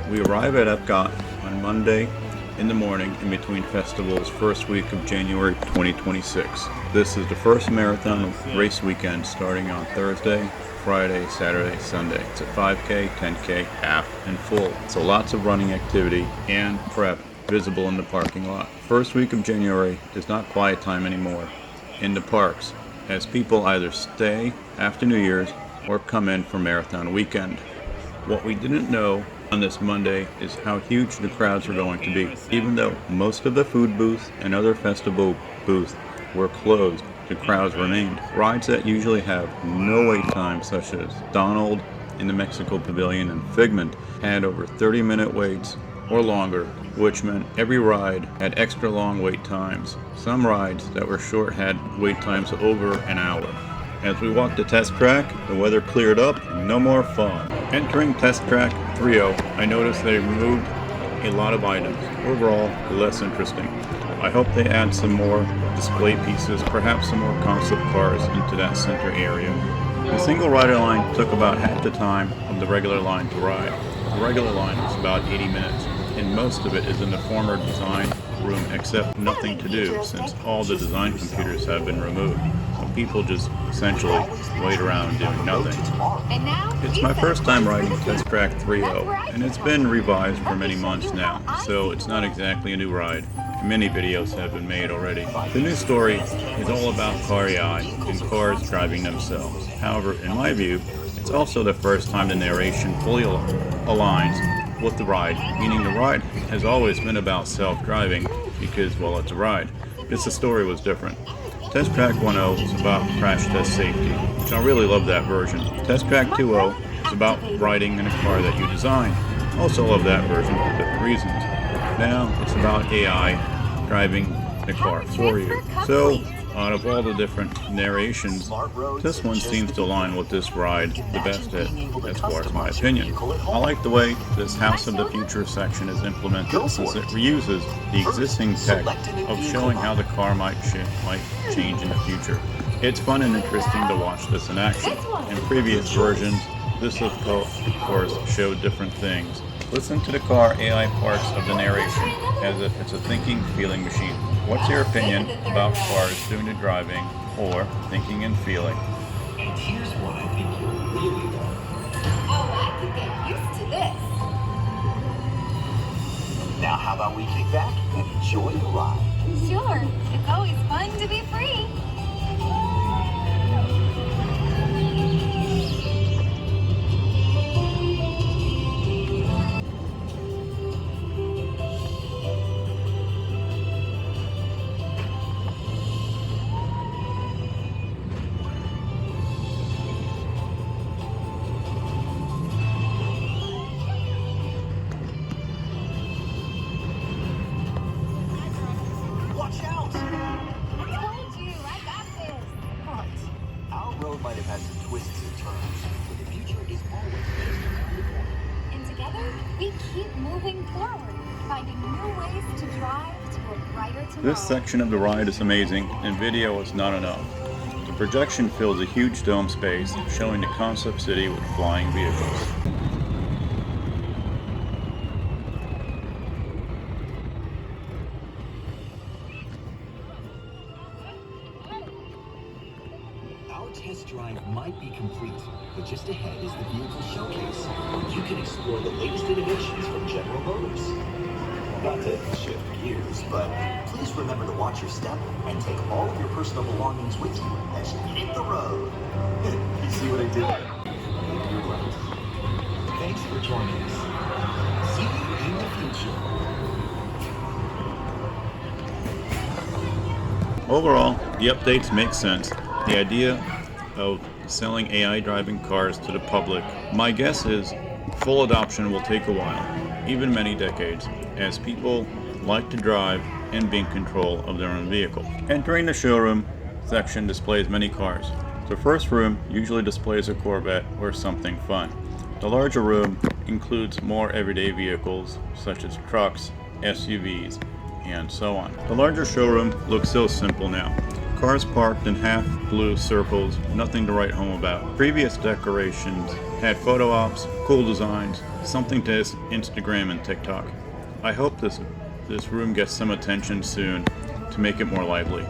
We arrive at Epcot on Monday in the morning in between festivals, first week of January 2026. This is the first marathon race weekend starting on Thursday, Friday, Saturday, Sunday. It's a 5K, 10K, half, and full. So lots of running activity and prep visible in the parking lot. First week of January is not quiet time anymore in the parks, as people either stay after New Year's or come in for marathon weekend. What we didn't know on this Monday is how huge the crowds were going to be. Even though most of the food booths and other festival booths were closed, the crowds remained. Rides that usually have no wait time, such as Donald in the Mexico Pavilion and Figment, had over 30-minute waits or longer, which meant every ride had extra long wait times. Some rides that were short had wait times over an hour. As we walked the test track, the weather cleared up and no more fog. Entering test track 3.0, I noticed they removed a lot of items. Overall, less interesting. I hope they add some more display pieces, perhaps some more concept cars into that center area. The single rider line took about half the time of the regular line to ride. The regular line is about 80 minutes, and most of it is in the former design room except nothing to do since all the design computers have been removed. So people just essentially wait around doing nothing. It's my first time riding Test Track 3.0, and it's been revised for many months now, so it's not exactly a new ride. Many videos have been made already. The new story is all about car AI and cars driving themselves. However, in my view, it's also the first time the narration fully aligns with the ride, meaning the ride has always been about self-driving because, well, it's a ride. Just the story was different. Test Track 1.0 is about crash test safety, which I really love that version. Test Track 2.0 is about riding in a car that you design. Also love that version for different reasons. Now it's about AI driving the car for you. So, out of all the different narrations, this one seems to align with this ride the best as far as my opinion. I like the way this House of the Future section is implemented since it reuses the existing tech of showing how the car might change in the future. It's fun and interesting to watch this in action. In previous versions, this of course showed different things. Listen to the car AI parts of the narration as if it's a thinking, feeling machine. What's your opinion about cars doing the driving or thinking and feeling? And here's what I think you'll really love. Oh, I could get used to this. Now how about we kick back and enjoy the ride? Sure, it's always fun to be free. Watch out! I told you, I got this. Right. Our road might have had some twists and turns, but the future is always beautiful. And together, we keep moving forward, finding new ways to drive to a brighter tomorrow. This section of the ride is amazing, and video is not enough. The projection fills a huge dome space, showing the concept city with flying vehicles. Our test drive might be complete, but just ahead is the vehicle showcase, where you can explore the latest innovations from General Motors. Not to shift gears, but please remember to watch your step and take all of your personal belongings with you as you hit the road. You see what I did there? Maybe you're right. Thanks for joining us. See you in the future. Overall, the updates make sense. The idea of selling AI driving cars to the public, my guess is full adoption will take a while, even many decades, as people like to drive and be in control of their own vehicle. Entering the showroom section displays many cars. The first room usually displays a Corvette or something fun. The larger room includes more everyday vehicles such as trucks, SUVs, and so on. The larger showroom looks so simple now. Cars parked in half blue circles, nothing to write home about. Previous decorations had photo ops, cool designs, something to Instagram and TikTok. I hope this room gets some attention soon to make it more lively.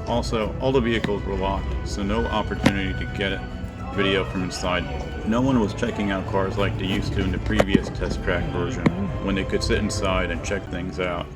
Also, all the vehicles were locked, so no opportunity to get a video from inside. No one was checking out cars like they used to in the previous test track version, when they could sit inside and check things out.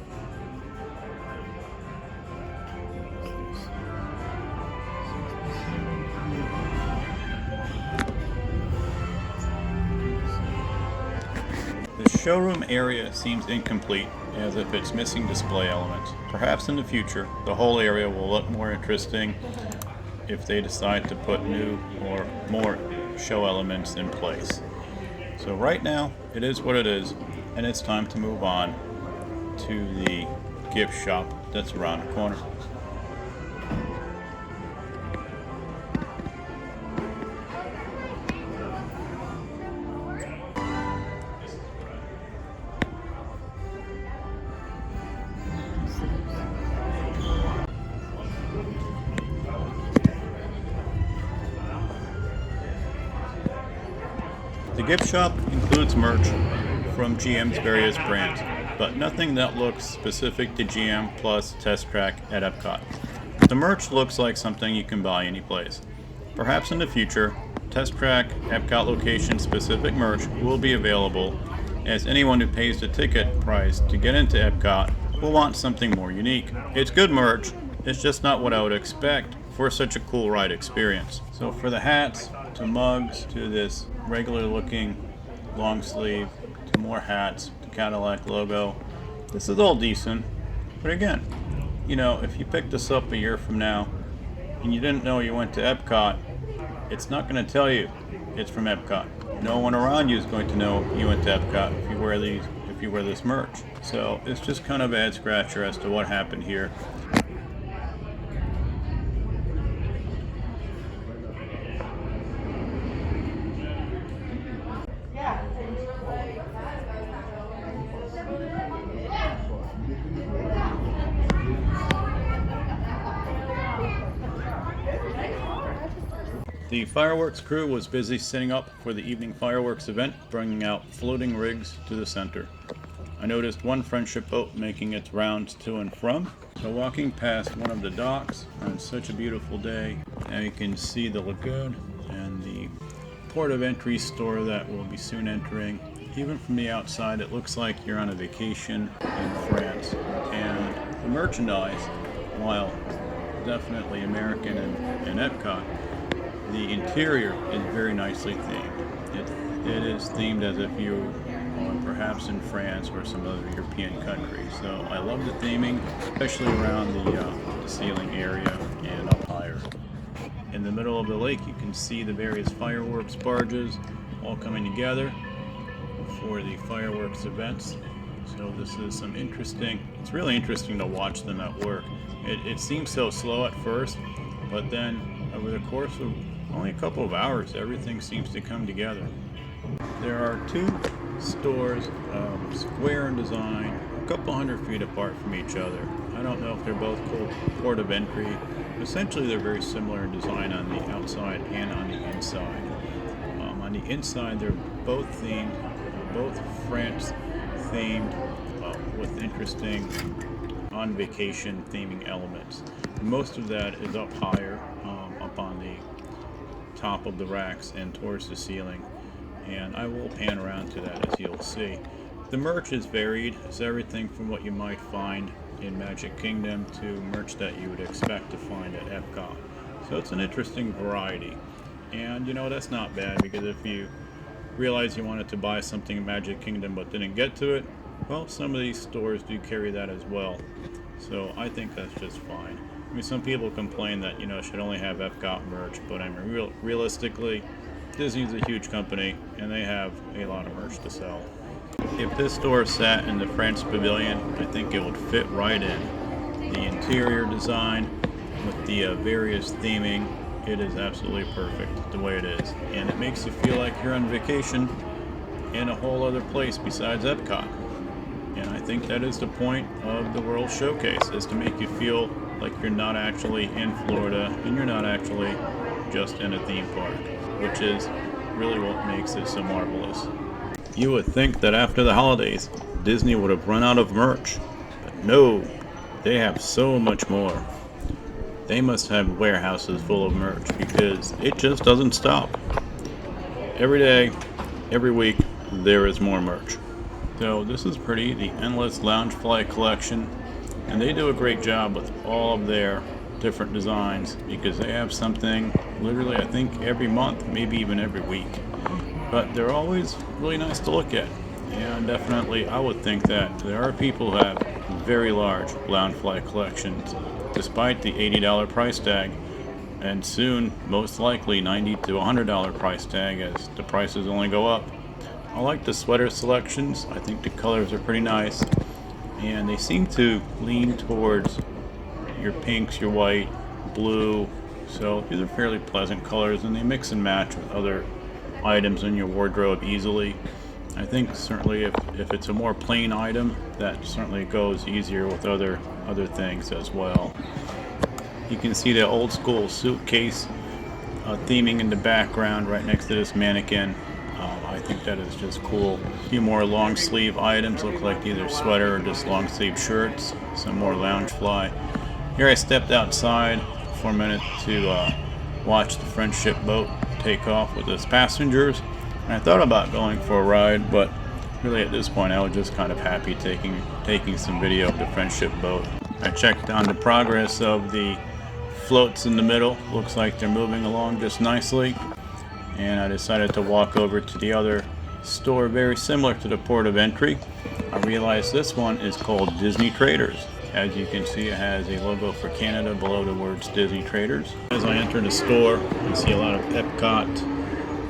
The showroom area seems incomplete, as if it's missing display elements. Perhaps in the future, the whole area will look more interesting if they decide to put new or more show elements in place. So right now, it is what it is, and it's time to move on to the gift shop that's around the corner. The gift shop includes merch from GM's various brands, but nothing that looks specific to GM plus Test Track at Epcot. The merch looks like something you can buy anyplace. Perhaps in the future, Test Track Epcot location specific merch will be available, as anyone who pays the ticket price to get into Epcot will want something more unique. It's good merch, it's just not what I would expect for such a cool ride experience. So for the hats, to mugs, to this regular looking long sleeve, to more hats, to Cadillac logo, this is all decent. But again, you know, if you picked this up a year from now and you didn't know you went to Epcot, it's not going to tell you it's from Epcot. No one around you is going to know you went to Epcot if you wear this merch. So it's just kind of a head scratcher as to what happened here. The fireworks crew was busy setting up for the evening fireworks event, bringing out floating rigs to the center. I noticed one friendship boat making its rounds to and from. So walking past one of the docks on such a beautiful day, now you can see the lagoon and the port of entry store that we'll be soon entering. Even from the outside, it looks like you're on a vacation in France. And the merchandise, while definitely American and Epcot, the interior is very nicely themed. It is themed as if you are perhaps in France or some other European country. So I love the theming, especially around the ceiling area and up higher. In the middle of the lake, you can see the various fireworks barges all coming together for the fireworks events. So this is some it's really interesting to watch them at work. It seems so slow at first, but then over the course of only a couple of hours, everything seems to come together. There are two stores, square in design, a couple hundred feet apart from each other. I don't know if they're both called port of entry. Essentially, they're very similar in design on the outside and on the inside. On the inside, they're both themed, both France themed, with interesting on vacation theming elements. Most of that is up higher, up on the top of the racks and towards the ceiling, and I will pan around to that as you'll see. The merch is varied. It's everything from what you might find in Magic Kingdom to merch that you would expect to find at Epcot. So it's an interesting variety, and you know, that's not bad, because if you realize you wanted to buy something in Magic Kingdom but didn't get to it, well, some of these stores do carry that as well. So I think that's just fine. I mean, some people complain that, you know, it should only have Epcot merch, but I mean, realistically, Disney's a huge company, and they have a lot of merch to sell. If this store sat in the France Pavilion, I think it would fit right in. The interior design with the various theming, it is absolutely perfect the way it is. And it makes you feel like you're on vacation in a whole other place besides Epcot. And I think that is the point of the World Showcase, is to make you feel like you're not actually in Florida and you're not actually just in a theme park, which is really what makes it so marvelous. You would think that after the holidays, Disney would have run out of merch, but no, they have so much more. They must have warehouses full of merch because it just doesn't stop. Every day, every week, there is more merch. So this is pretty, the Endless Loungefly collection, and they do a great job with all of their different designs because they have something literally I think every month, maybe even every week. But they're always really nice to look at, and definitely I would think that there are people who have very large Loungefly collections despite the $80 price tag, and soon most likely $90 to $100 price tag as the prices only go up. I like the sweater selections. I think the colors are pretty nice, and they seem to lean towards your pinks, your white, blue, so these are fairly pleasant colors, and they mix and match with other items in your wardrobe easily. I think certainly if it's a more plain item, that certainly goes easier with other things as well. You can see the old school suitcase theming in the background right next to this mannequin. I think that is just cool. A few more long sleeve items, look like either sweater or just long sleeve shirts. Some more Loungefly. Here I stepped outside for a minute to watch the friendship boat take off with its passengers. And I thought about going for a ride, but really at this point I was just kind of happy taking some video of the friendship boat. I checked on the progress of the floats in the middle. Looks like they're moving along just nicely. And I decided to walk over to the other store very similar to the port of entry. I realized this one is called Disney Traders. As you can see, it has a logo for Canada below the words Disney Traders. As I enter the store, you see a lot of Epcot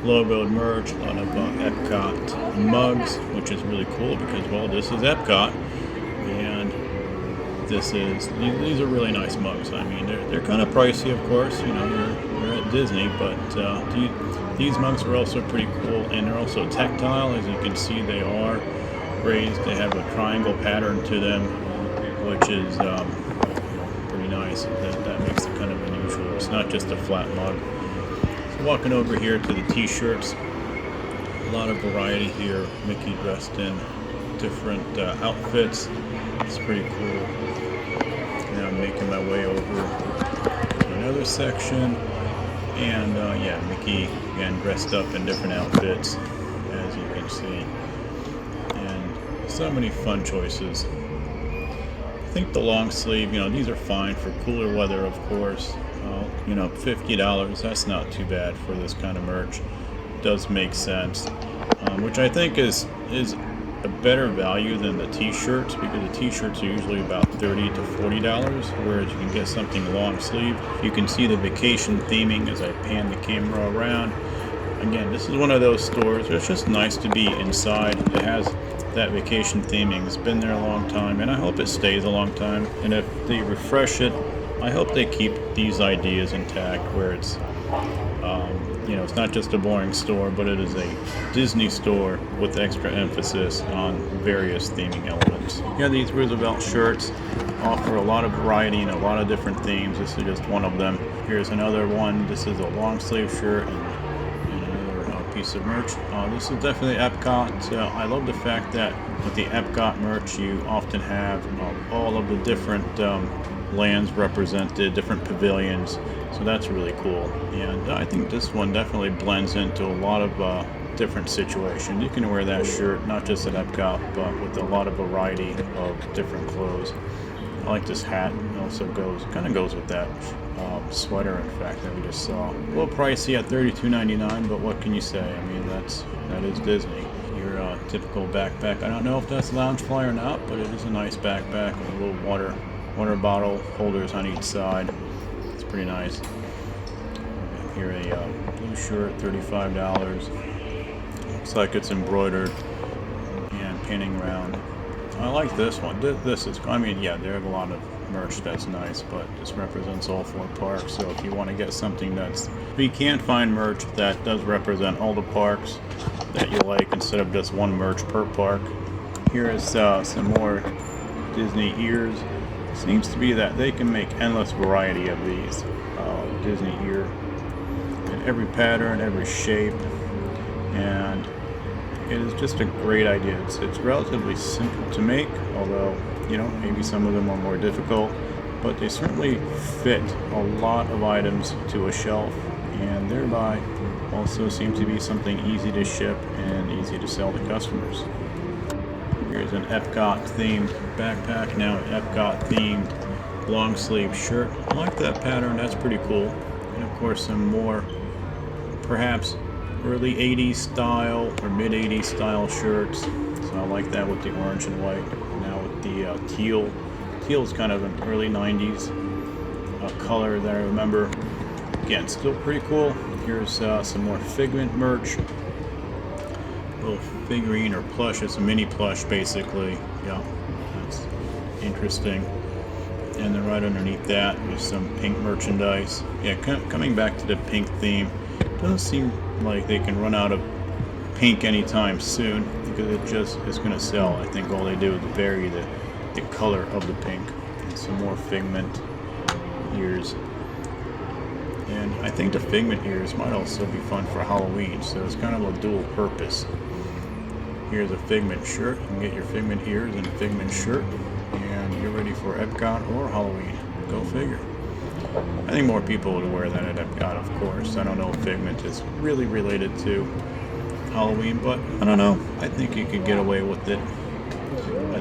logoed merch, a lot of Epcot mugs, which is really cool because, well, this is Epcot, and these are really nice mugs. I mean, they're kind of pricey, of course, you know, you're at Disney, but these mugs are also pretty cool, and they're also tactile. As you can see, they are raised. They have a triangle pattern to them, which is pretty nice. That makes it kind of unusual. It's not just a flat mug. So walking over here to the t-shirts, a lot of variety here. Mickey dressed in different outfits. It's pretty cool. Now I'm making my way over to another section, and yeah, Mickey again dressed up in different outfits, as you can see, and so many fun choices. I think the long sleeve, you know, these are fine for cooler weather, of course. You know, $50, that's not too bad for this kind of merch. Does make sense, which I think is a better value than the t-shirts, because the t-shirts are usually about $30 to $40, whereas you can get something long sleeve. You can see the vacation theming as I pan the camera around. Again, this is one of those stores where it's just nice to be inside. It has that vacation theming. It's been there a long time, and I hope it stays a long time. And if they refresh it, I hope they keep these ideas intact, where it's you know, it's not just a boring store, but it is a Disney store with extra emphasis on various theming elements. Yeah, these Roosevelt shirts offer a lot of variety and a lot of different themes. This is just one of them. Here's another one. This is a long sleeve shirt and another piece of merch. This is definitely Epcot. I love the fact that with the Epcot merch, you often have all of the different lands represented, different pavilions. So that's really cool, and I think this one definitely blends into a lot of different situations. You can wear that shirt not just at Epcot, but with a lot of variety of different clothes. I like this hat. It also kind of goes with that sweater, in fact, that we just saw. A little pricey at $32.99, but what can you say? I mean, that is Disney. Your typical backpack. I don't know if that's Loungefly or not, but it is a nice backpack with a little water bottle holders on each side. Pretty nice. Here a blue shirt, $35. Looks like it's embroidered and pinning around. I like this one. This is, I mean, yeah, there are a lot of merch that's nice, but this represents all 4 parks. So if you want to get something if you can't find merch that does represent all the parks that you like instead of just one merch per park, here is some more Disney ears. seems to be that they can make endless variety of these Disney ear in every pattern, every shape, and it is just a great idea. It's relatively simple to make, although, you know, maybe some of them are more difficult, but they certainly fit a lot of items to a shelf, and thereby also seem to be something easy to ship and easy to sell to customers. Here's an Epcot themed backpack, now an Epcot themed long sleeve shirt. I like that pattern, that's pretty cool. And of course some more perhaps early 80s style or mid 80s style shirts. So I like that with the orange and white. Now with the teal. Teal is kind of an early 90s color that I remember. Again, still pretty cool. Here's some more Figment merch. Little figurine or plush. It's a mini plush basically. Yeah, that's interesting. And then right underneath that is some pink merchandise. Yeah, coming back to the pink theme. Doesn't seem like they can run out of pink anytime soon, because it just is going to sell. I think all they do is vary the color of the pink. And some more Figment ears. And I think the Figment ears might also be fun for Halloween, so it's kind of a dual purpose. Here's a Figment shirt. You can get your Figment ears and a Figment shirt, and you're ready for Epcot or Halloween. Go figure. I think more people would wear that at Epcot, of course. I don't know if Figment is really related to Halloween, but I don't know. I think you could get away with it.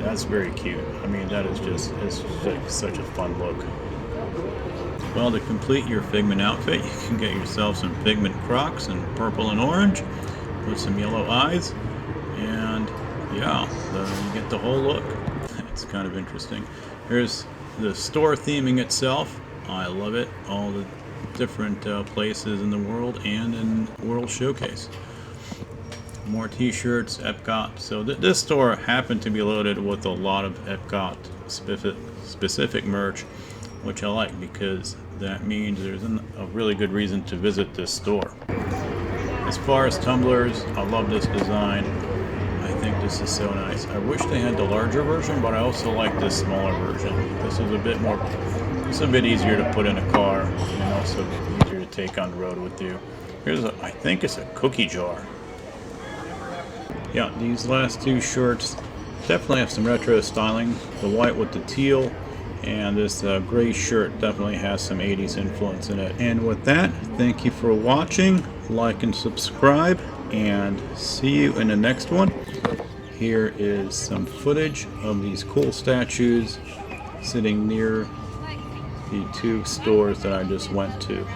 That's very cute. I mean, that is just, it's such a fun look. Well, to complete your Figment outfit, you can get yourself some Figment Crocs in purple and orange with some yellow eyes. And yeah, you get the whole look. It's kind of interesting. Here's the store theming itself. I love it. All the different places in the world and in World Showcase. More t-shirts, Epcot. So this store happened to be loaded with a lot of Epcot specific merch, which I like because that means there's a really good reason to visit this store. As far as tumblers, I love this design. I think this is so nice. I wish they had the larger version, but I also like this smaller version. This is a bit more, it's a bit easier to put in a car and also easier to take on the road with you. Here's I think it's a cookie jar. Yeah, these last two shirts definitely have some retro styling. The white with the teal, and this gray shirt definitely has some 80s influence in it. And with that, thank you for watching. Like and subscribe, and see you in the next one. Here is some footage of these cool statues sitting near the two stores that I just went to.